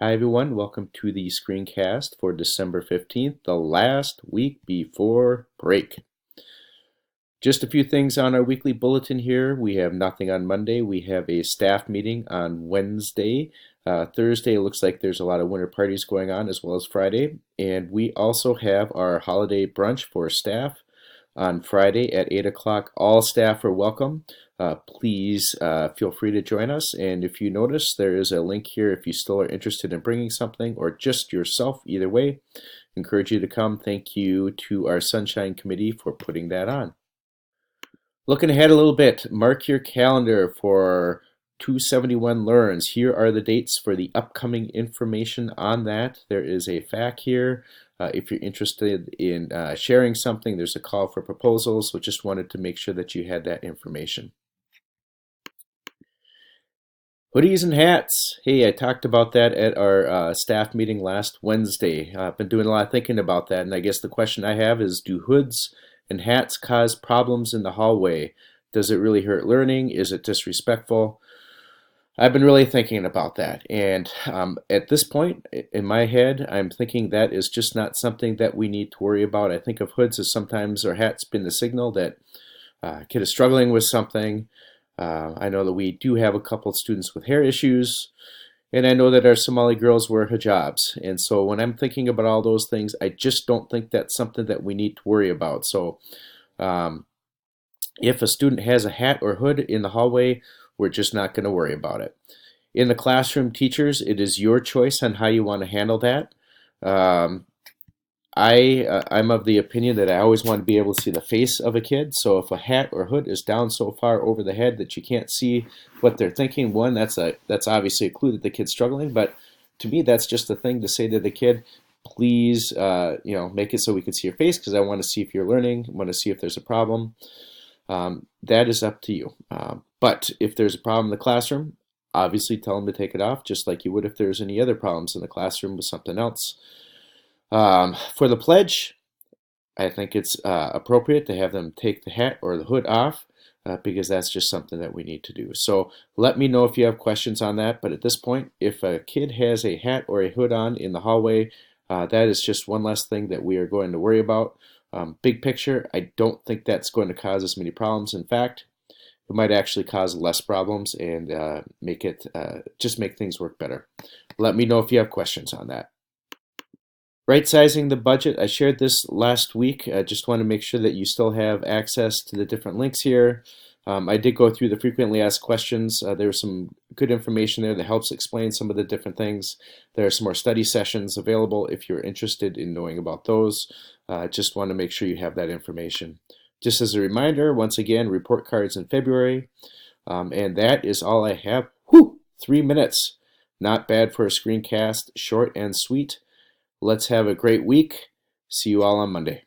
Hi everyone, welcome to the screencast for December 15th, the last week before break. Just a few things on our weekly bulletin here. We have nothing on Monday. We have a staff meeting on Wednesday. Thursday, it looks like there's a lot of winter parties going on, as well as Friday. And we also have our holiday brunch for staff on Friday at 8 o'clock. All staff are welcome. Please feel free to join us. And if you notice, there is a link here if you still are interested in bringing something or just yourself. Either way, encourage you to come. Thank you to our Sunshine Committee for putting that on. Looking ahead a little bit, mark your calendar for 271 Learns. Here are the dates for the upcoming information on that. There is a FAQ here. If you're interested in sharing something, there's a call for proposals, so just wanted to make sure that you had that information. Hoodies and hats. Hey, I talked about that at our staff meeting last Wednesday. I've been doing a lot of thinking about that, and I guess the question I have is, do hoods and hats cause problems in the hallway? Does it really hurt learning? Is it disrespectful? I've been really thinking about that, and at this point in my head, I'm thinking that is just not something that we need to worry about. I think of hoods as sometimes, or hats, been the signal that a kid is struggling with something. I know that we do have a couple of students with hair issues, and I know that our Somali girls wear hijabs. And so when I'm thinking about all those things, I just don't think that's something that we need to worry about. So if a student has a hat or hood in the hallway, we're just not going to worry about it. In the classroom, teachers, it is your choice on how you want to handle that. I'm of the opinion that I always want to be able to see the face of a kid. So if a hat or hood is down so far over the head that you can't see what they're thinking, one, that's obviously a clue that the kid's struggling. But to me, that's just a thing to say to the kid, please, make it so we can see your face, because I want to see if you're learning. I want to see if there's a problem. That is up to you. But if there's a problem in the classroom, obviously tell them to take it off, just like you would if there's any other problems in the classroom with something else. For the pledge, I think it's appropriate to have them take the hat or the hood off, because that's just something that we need to do. So let me know if you have questions on that. But at this point, if a kid has a hat or a hood on in the hallway, that is just one less thing that we are going to worry about. Big picture, I don't think that's going to cause us many problems. In fact, it might actually cause less problems and just make things work better. Let me know if you have questions on that. Right sizing the budget, I shared this last week. I just want to make sure that you still have access to the different links here. I did go through the frequently asked questions. There was some good information there that helps explain some of the different things. There are some more study sessions available if you're interested in knowing about those. Just want to make sure you have that information. Just as a reminder, once again, report cards in February. And that is all I have. 3 minutes. Not bad for a screencast, short and sweet. Let's have a great week. See you all on Monday.